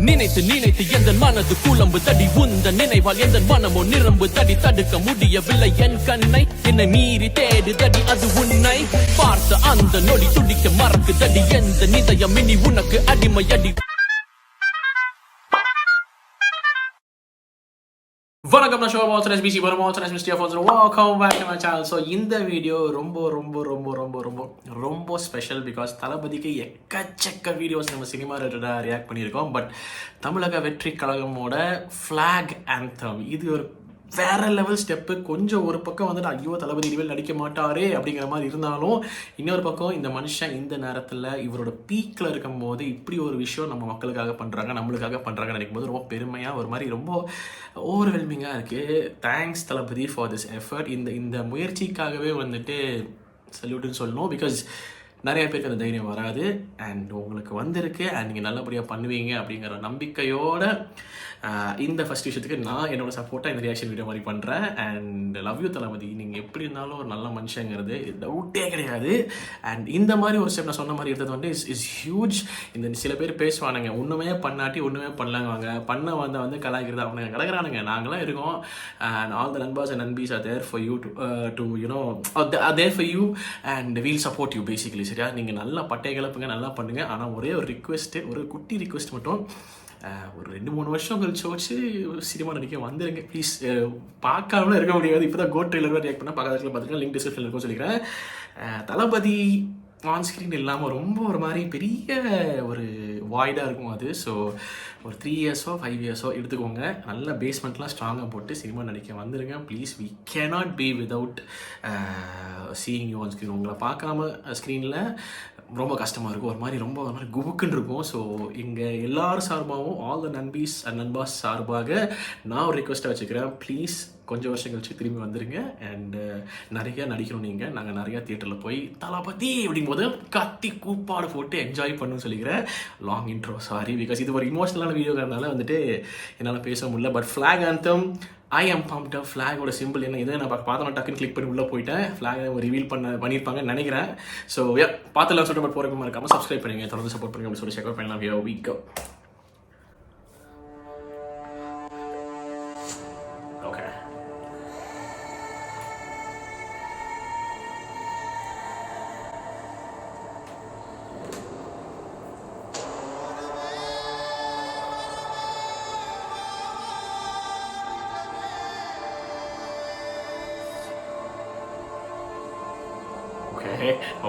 நினைத்து நினைத்து எந்த மனது குழம்பு தடி உந்த நினைவால் எந்த மனமோ நிரம்பு தடி தடுக்க முடியவில்லை என் கண்ணை என்னை மீறி தேடு தடி அது உன்னை பார்த்த அந்த நொடி துடிக்க மறக்கு தடி எந்த நிதயம் இனி உனக்கு அடிமையடி. வணக்கம், நான் ஷோபா ஆல்சனஸ் பிசி வரும் ஆல்சனஸ் mister also welcome back to my channel. So இந்த வீடியோ ரொம்ப ரொம்ப ரொம்ப ரொம்ப ரொம்ப ரொம்ப ஸ்பெஷல். பிகாஸ் தளபதிக்கு எக்கச்சக்க வீடியோஸ் நம்ம சினிமா ரிலேட்டடாக ரியாக்ட் பண்ணியிருக்கோம். பட் தமிழக வெற்றி கழகமோட ஃப்ளாக் ஆந்தம் இது ஒரு வேற லெவல் ஸ்டெப்பு. கொஞ்சம் ஒரு பக்கம் வந்துட்டு ஐயோ தளபதி இனிமேல் நடிக்க மாட்டாரே அப்படிங்கிற மாதிரி இருந்தாலும், இன்னொரு பக்கம் இந்த மனுஷன் இந்த நேரத்தில் இவரோட பீக்கில் இருக்கும்போது இப்படி ஒரு விஷயம் நம்ம மக்களுக்காக பண்ணுறாங்க, நம்மளுக்காக பண்ணுறாங்கன்னு நினைக்கும் போது ரொம்ப பெருமையாக ஒரு மாதிரி ரொம்ப ஓவர்வெல்மிங்காக இருக்குது. Thanks Thalapathy for this effort. இந்த முயற்சிக்காகவே வந்துட்டு சல்யூட்னு சொல்லணும். பிகாஸ் நிறைய பேருக்கு அந்த தைரியம் வராது அண்ட் உங்களுக்கு வந்திருக்கு அண்ட் நீங்கள் நல்லபடியாக பண்ணுவீங்க அப்படிங்கிற நம்பிக்கையோட இந்த ஃபஸ்ட் விஷயத்துக்கு நான் என்னோட சப்போர்ட்டாக இந்த ரியாக்ஷன் வீடியோ மாதிரி பண்ணுறேன். அண்ட் லவ் யூ தளபதி. நீங்கள் எப்படி இருந்தாலும் ஒரு நல்ல மனுஷங்கிறது டவுட்டே கிடையாது. அண்ட் இந்த மாதிரி ஒரு ஸ்டெப் நான் சொன்ன மாதிரி எடுத்தது வந்து இஸ் ஹியூஜ். இந்த சில பேர் பேசுவானுங்க ஒன்றுமே பண்ணாட்டி ஒன்றுமே பண்ணலாங்க, பண்ண வந்து கலாய்க்கிறது அவனுங்க கிடக்குறானுங்க. நாங்களாம் இருக்கோம் அண்ட் ஆல் த நண்பாஸ் அண்ட் நண்பீஸ் are there for you to you know there for you and we'll support you basically. சரியா, நீங்கள் நல்லா பட்டையை கிளப்புங்க, நல்லா பண்ணுங்க. ஆனால் ஒரே ஒரு ரிக்வெஸ்ட்டு, ஒரு குட்டி ரிக்வெஸ்ட் மட்டும், ஒரு 2-3 வருஷம் கழிச்சு வச்சு சினிமா நடிக்க வந்துருங்க ப்ளீஸ். பார்க்காமலாம் இருக்க முடியாது. இப்போ தான் கோட் ட்ரெய்லர் ரியாக்ட் பண்ணால் பார்க்கறதுல பார்த்துக்கலாம். லிங்க் டிஸ்கிரிப்ஷனில் இருக்கும் சொல்லிக்கிறேன். தளபதி ஆன் ஸ்க்ரீன் இல்லாமல் ரொம்ப ஒரு மாதிரி பெரிய ஒரு வாய்டாக இருக்கும் அது. ஸோ ஒரு 3 இயர்ஸோ 5 இயர்ஸோ எடுத்துக்கோங்க. நல்ல பேஸ்மெண்ட்லாம் ஸ்ட்ராங்காக போட்டு சினிமா நடிக்க வந்துருங்க please. We cannot be without seeing you on screen. உங்களை பார்க்காம ஸ்க்ரீனில் ரொம்ப கஷ்டமாக இருக்கும், ஒரு மாதிரி ரொம்ப ஒரு மாதிரி குபுக்குன்னு இருக்கும். ஸோ இங்கே எல்லாரும் சார்பாகவும் ஆல் த நண்பீஸ் அண்ட் நண்பாஸ் சார்பாக நான் ஒரு ரிக்வெஸ்ட்டாக வச்சுக்கிறேன். ப்ளீஸ் கொஞ்சம் வருஷம் கழிச்சு திரும்பி வந்துடுங்க அண்டு நிறையா நடிக்கணும். நீங்கள் நாங்கள் நிறையா தியேட்டரில் போய் தளபதி அப்படிங்கும்போது கத்தி கூப்பாடு போட்டு என்ஜாய் பண்ணணும்னு சொல்லிக்கிறேன். லாங் இன்ட்ரோ சாரி, பிகாஸ் இது ஒரு இமோஷனலான வீடியோங்கிறதுனால வந்துட்டு என்னால் பேச முடியல. But flag anthem I am pumped. ஃப்ளாகோட சிம்பிள் என்ன இது நான் பார்த்தோன்னா டக்குன்னு கிளிக் பண்ணி உள்ளே போயிட்டேன். ஃப்ளாகை ரிவீல் பண்ணியிருப்பாங்கன்னு நினைக்கிறேன். ஸோ பார்த்துலாம் சொல்லிட்டு பட் போகிறக்கு இருக்காமல் சப்ஸ்கிரைப் பண்ணுங்க, தொடர்ந்து சப்போர்ட் பண்ணுங்க அப்படின்னு சொல்லி செக் அவுட் பண்ணலாம். Week okay.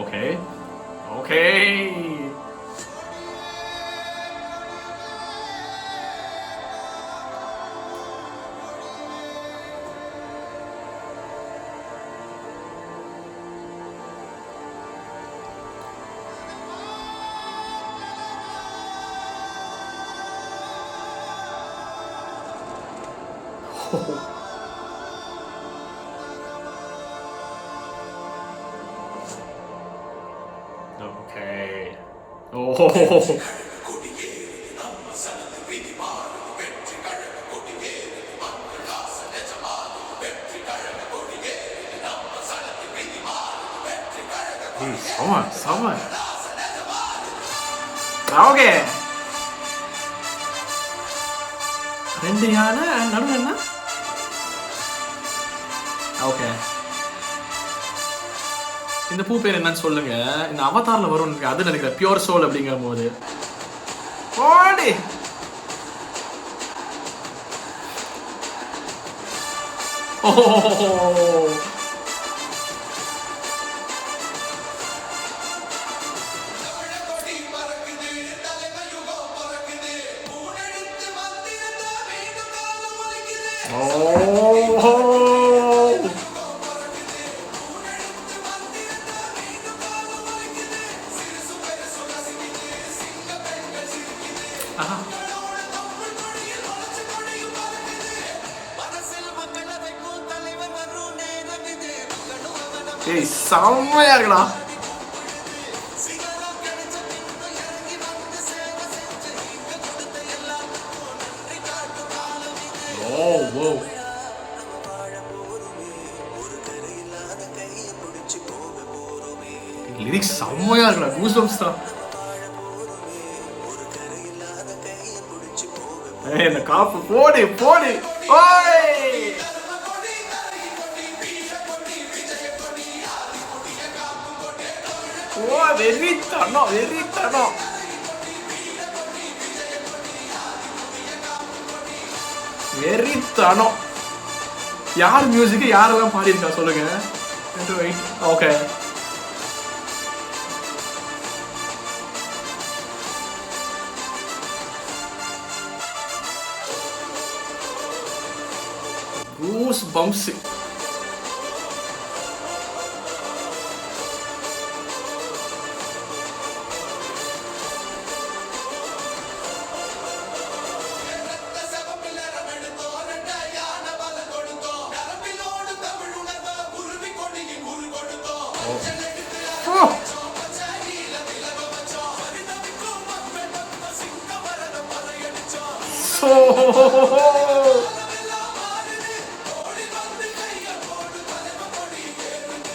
Okay. Okay. Oh. Sama. Okay. ரெண்டு யானை நடுவில் என்ன? ஓகே. இந்த பூ பேர் என்னன்னு சொல்லுங்க. இந்த அவதாரில் வரும் அது நினைக்கிற பியூர் சோல் அப்படிங்கிற போது ஓடி ஓ செம்மையா இருக்கடா. லிரிக்ஸ் செம்மையா இருக்குடா. கூஸ் பம்ப்ஸ் தான். இந்த காப்பு போடு போடு. ஓய் ஓ வெறித்தனம் வெறித்தனம். வெறித்தனம். யார் மியூசிக் யாரெல்லாம் பாடியிருக்கா சொல்லுங்க. Okay goosebumps.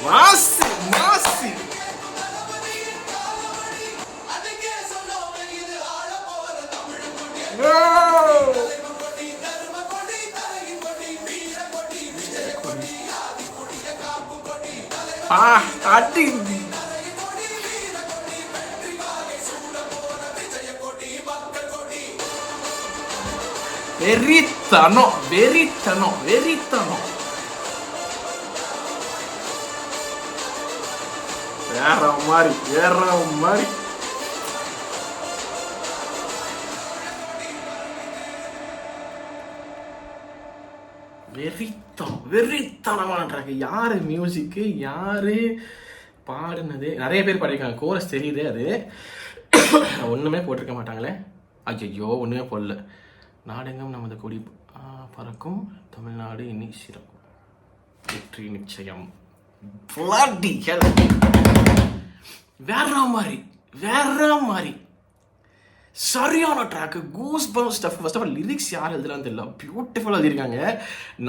மாசி மாசி. அடி வெறித்தனம் வெறித்தனம் வெறித்தனம். வேற மாதிரி வேற மாதிரி. வெறித்தனமான்றாங்க. யாரு மியூசிக்கு யாரு பாடுனது? நிறைய பேர் பாடிருக்காங்க, கோரஸ் தெரியுது. அது ஒண்ணுமே போட்டிருக்க மாட்டாங்களே. ஐயோ ஒண்ணுமே போடல. நாடெங்கும் நமது கொடி பறக்கும், தமிழ்நாடு இனி சிறக்கும், வெற்றி நிச்சயம். வேற மாதிரி வேற மாதிரி சரியான track. Goose bump stuff. First of all lyrics யார் எழுதுறான்னு தெரியல, பியூட்டிஃபுல்லாக எழுதியிருக்காங்க.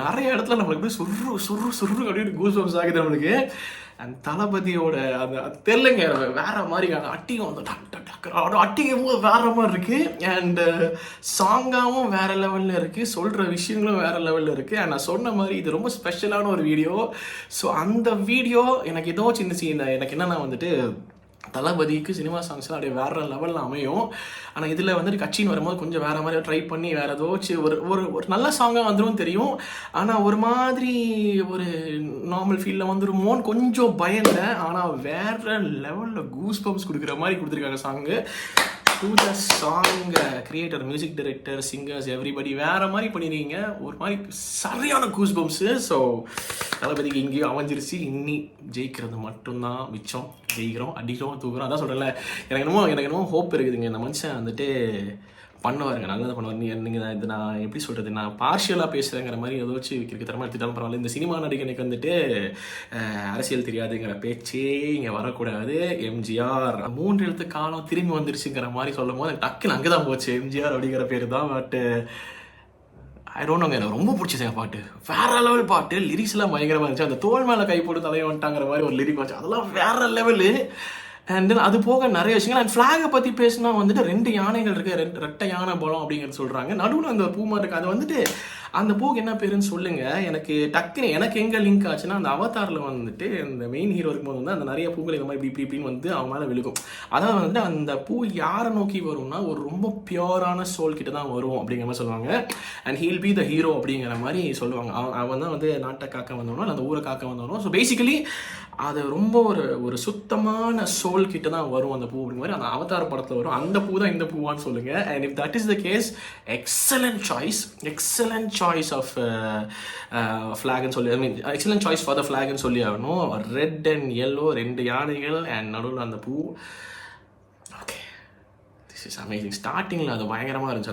நிறைய இடத்துல நம்மளுக்கு போய் சுரு சுரு சுரு அப்படின்னு கூஸ் பம்ப்ஸ் ஆகுது நம்மளுக்கு. அண்ட் தளபதியோட அந்த தெரியலங்க வேற மாதிரி. அந்த அட்டியும் அந்த அட்டிக்கும் போது வேற மாதிரி இருக்கு. அண்ட் சாங்காவும் வேற லெவலில் இருக்கு, சொல்ற விஷயங்களும் வேற லெவலில் இருக்கு. அண்ட் நான் சொன்ன மாதிரி இது ரொம்ப ஸ்பெஷலான ஒரு வீடியோ. ஸோ அந்த வீடியோ எனக்கு ஏதோ சின்ன எனக்கு என்னன்னா வந்துட்டு தளபதிக்கு சினிமா சாங்ஸ்லாம் அப்படியே வேற லெவலில் அமையும். ஆனால் இதில் வந்துட்டு கட்சின்னு வரும்போது கொஞ்சம் வேற மாதிரி ட்ரை பண்ணி வேற ஏதாச்சும் ஒரு நல்ல சாங்காக வந்துடும் தெரியும். ஆனால் ஒரு மாதிரி ஒரு நார்மல் ஃபீல்டில் வந்துருமோன்னு கொஞ்சம் பயந்தேன். ஆனால் வேற லெவலில் கூஸ் பம்ப்ஸ் கொடுக்குற மாதிரி கொடுத்துருக்காங்க song. To the song creator, music director, singers, everybody வேற மாதிரி பண்ணிருக்கீங்க. ஒரு மாதிரி சரியான கூஸ் பம்ப்ஸு. ஸோ தளபதிக்கு இங்கேயும் அமைஞ்சிருச்சு. இன்னி ஜெயிக்கிறது மட்டும்தான் மிச்சம். ஜெயிக்கிறோம், அடிக்கிறோம், தூக்குறோம். அதான் சொல்கிறேன்ல, எனக்கு என்னமோ ஹோப் இருக்குதுங்க. இந்த மனுஷன் வந்துட்டு பண்ணுவாருங்க, நல்லதை பண்ணுவார். நீங்கள் இது நான் எப்படி சொல்கிறது, நான் பார்ஷியலாக பேசுகிறேங்கிற மாதிரி ஏதாச்சும் விற்கிறதுக்கு தரமாக எடுத்துட்டாலும் பரவாயில்ல. இந்த சினிமா நடிகனுக்கு வந்துட்டு அரசியல் தெரியாதுங்கிற பேச்சே இங்கே வரக்கூடாது. எம்ஜிஆர் 3 எழுத்து காலம் திரும்பி வந்துருச்சுங்கிற மாதிரி சொல்லும் போது டக்குன்னு அங்கே தான் போச்சு. எம்ஜிஆர் அப்படிங்கிற பேர் தான். பட் ஐ டோன்ட் நோங்க, எனக்கு ரொம்ப பிடிச்சிச்சு பாட்டு. வேற லெவல் பாட்டு. லிரிக்ஸ்லாம் பயங்கரமாக இருந்துச்சு. அந்த தோல் மேலே கை போட்டு தலையை வந்துட்டாங்கிற மாதிரி ஒரு லிரிக் வச்சு, அதெல்லாம் வேற லெவலு. அண்ட் தென் அது போக நிறைய விஷயங்கள். அண்ட் ஃப்ளாகை பற்றி பேசினா வந்துட்டு 2 யானைகள் இருக்குது, ரெட்டை யானை பலம் அப்படிங்கிறது சொல்கிறாங்க. நடுவில் அந்த பூ மாதிரி இருக்குது. அது வந்துட்டு அந்த பூக்கு என்ன பேருன்னு சொல்லுங்கள். எனக்கு டக்குன்னு எனக்கு எங்கே லிங்க் ஆச்சுன்னா, அந்த அவதாரில் வந்துட்டு இந்த மெயின் ஹீரோ இருக்கும்போது வந்து அந்த நிறைய பூக்கள் இந்த மாதிரி இப்படின்னு வந்து அவன் மேலே விழுகும். அதாவது வந்துட்டு அந்த பூ யாரை நோக்கி வரும்னா, ஒரு ரொம்ப பியூரான சோல் கிட்ட தான் வரும் அப்படிங்கிற மாதிரி சொல்லுவாங்க. And he'll be the hero அப்படிங்கிற மாதிரி சொல்லுவாங்க. அவன் தான் வந்து நாட்டை காக்க வந்தவனோ அந்த ஊரை காக்க வந்தவனோ. ஸோ பேசிக்கலி அது ரொம்ப ஒரு சுத்தமான சோல் கிட்ட தான் வரும் அந்த பூ அப்படிங்கிற மாதிரி அந்த அவதார படத்தில் வரும். அந்த பூ தான் இந்த பூவான்னு சொல்லுங்கள். And if that is the case, excellent choice of ஃப்ளாக்னு சொல்லி, I mean excellent choice for the ஃப்ளாக்னு சொல்லி ஆகணும். ரெட் அண்ட் எல்லோ 2 யானைகள் அண்ட் நடுவில் அந்த பூ. Okay, this is amazing. ஸ்டார்டிங்கில் அது பயங்கரமாக இருந்துச்சு.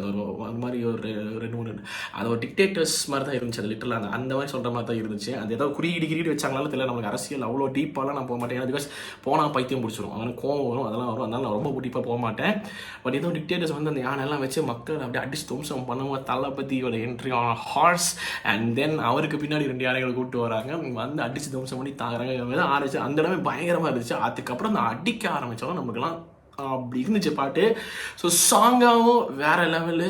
அந்த மாதிரி ஒரு 2-3 அது ஒரு டிக்டேட்டர்ஸ் மாதிரி தான் இருந்துச்சு. அது லிட்டரலாக அந்த மாதிரி சொல்கிற மாதிரி தான் இருந்துச்சு. அது ஏதாவது குறியீடு வச்சாங்களாலும் தெரியல. நமக்கு அரசியல் அவ்வளோ டீப்பாலாம் நான் போக மாட்டேன். ஏன்னா பிகாஸ் போனால் பைத்தியம் பிடிச்சிரும், அதனால் கோவம் வரும், அதெல்லாம் வரும். அதனால் நான் ரொம்ப டீப்பாக போக மாட்டேன். பட் ஏதோ டிக்டேட்டர்ஸ் வந்து அந்த யானைலாம் வச்சு மக்கள் அப்படியே அடிச்சு தும்சம் பண்ணுவோம். தளபதியோட entry on horse and then அவருக்கு பின்னாடி 2 யானைகளை கூப்பிட்டு வராங்க. வந்து அடிச்சு தும்சம் பண்ணி தாங்குறாங்க. ஆரம்பிச்சு அந்த இடமே பயங்கரமாக இருந்துச்சு. அதுக்கப்புறம் அந்த அடிக்க ஆரம்பித்தோம் நமக்குலாம் அப்படி இருந்துச்சு பாட்டு. ஸோ சாங்காகவும் வேறு லெவலு,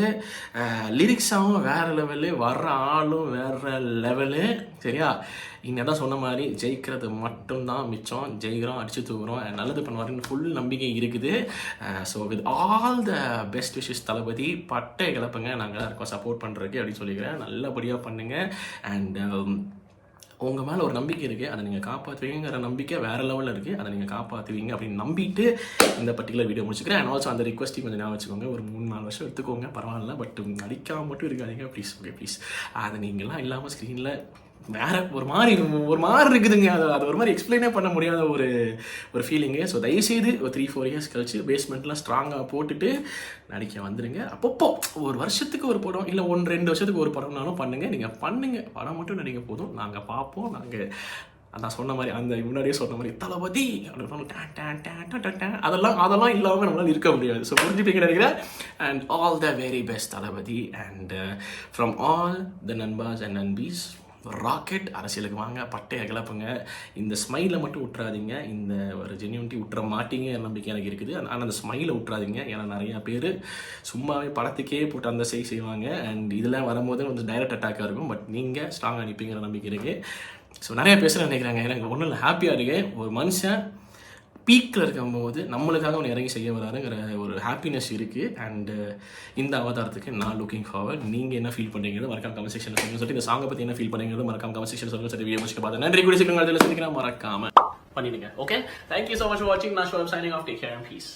லிரிக்ஸாகவும் வேறு லெவலு, வர்ற ஆளும் வேறு லெவலு. சரியா, இங்கே தான் சொன்ன மாதிரி ஜெயிக்கிறது மட்டும்தான் மிச்சம். ஜெயிக்கிறோம், அடிச்சு தூக்குறோம், நல்லது பண்ணுவாருன்னு ஃபுல் நம்பிக்கை இருக்குது. So with all the best wishes Thalapathy. பட்டை கிளப்புங்க, நாங்கள் இருக்கோம் சப்போர்ட் பண்ணுறதுக்கு அப்படின்னு சொல்லிக்கிறேன். நல்லபடியாக பண்ணுங்கள். அண்ட் உங்கள் மேலே ஒரு நம்பிக்கை இருக்குது, அதை நீங்கள் காப்பாற்றுவீங்கிற நம்பிக்கை வேறு லெவலில் இருக்குது. அதை நீங்கள் காப்பாற்றுவீங்க அப்படின்னு நம்பிட்டு இந்த பர்டிகுலர் வீடியோ முடிச்சுக்கிறேன். அண்ட் ஆல்சோ அந்த ரிக்வஸ்ட்டையும் கொஞ்சம் ஞாபகம் வச்சுக்கோங்க. ஒரு 3-4 வருஷம் எடுத்துக்கோங்க, பரவாயில்ல. பட் நடிக்காமல் மட்டும் இருக்காதீங்க ப்ளீஸ். Okay please. அது நீங்கள்லாம் இல்லாமல் ஸ்க்ரீனில் வேறு ஒரு மாதிரி இருக்குதுங்க. அது ஒரு மாதிரி எக்ஸ்பிளைனே பண்ண முடியாத ஒரு ஃபீலிங்கு. ஸோ தயவுசெய்து ஒரு 3-4 இயர்ஸ் கழிச்சு பேஸ்மெண்ட்லாம் ஸ்ட்ராங்காக போட்டுட்டு நடிக்க வந்துடுங்க. அப்பப்போ ஒரு வருஷத்துக்கு ஒரு படம், இல்லை 1-2 வருஷத்துக்கு ஒரு படம்னாலும் பண்ணுங்கள். நீங்கள் பண்ணுங்கள், படம் மட்டும் நடிக்க போதும், நாங்கள் பார்ப்போம். நாங்கள் நான் சொன்ன மாதிரி, அந்த முன்னாடியே சொன்ன மாதிரி தளபதி அதெல்லாம் இல்லாமல் நம்மளால் இருக்க முடியாது. ஸோ புரிஞ்சுப்பீங்க நினைக்கிறேன். And all the very best Thalapathy. And from all the நண்பாஸ் அண்ட் நண்பீஸ், ராக்கெட். அரசியலுக்கு வாங்க, பட்டையை கிளப்புங்க. இந்த ஸ்மைலை மட்டும் விட்டுறாதீங்க, இந்த ஒரு ஜென்யூனிட்டி விட்டுற மாட்டீங்க நம்பிக்கை எனக்கு இருக்குது. ஆனால் அந்த ஸ்மைலை விட்டுறாதீங்க. ஏன்னா நிறையா பேர் சும்மாவே படத்துக்கே போட்டு அந்த செய்வாங்க. அண்ட் இதெல்லாம் வரும்போது கொஞ்சம் டைரக்ட் அட்டாக்காக இருக்கும். பட் நீங்கள் ஸ்ட்ராங்காக நிற்பீங்கிற நம்பிக்கை இருக்குது. ஸோ நிறையா பேசுகிறேன் நினைக்கிறாங்க. எனக்கு ஒன்றும் இல்லை, ஹாப்பியாக இருக்கேன். ஒரு மனுஷன் பீக்கில் இருக்கும்போது நம்மளுக்காக ஒன்று இறங்கி செய்ய வராருங்கிற ஒரு ஹாப்பினஸ் இருக்குது. அண்டு இந்த அவதாரத்துக்கு நான் லுக்கிங் ஃபார்வர்ட். நீங்கள் என்ன ஃபீல் பண்ணுறீங்கிறது மறக்காம கமெண்ட் செக்ஷனில் சொல்லுங்கள். சொல்லிட்டு இந்த சாங்கை பற்றி என்ன ஃபீல் பண்ணுறீங்கிறது மறக்காம கமெண்ட் செக்ஷனில் சொல்லுங்கள். சரி, வீடியோ முடிச்சுட்டு பார்த்தேன். நன்றி. கூட சீக்கிரம் சந்திக்கிறேன். மறக்காம பண்ணிடுங்க. Okay, thank you so much for வாட்சிங். நான் show signing off. Take care and piece.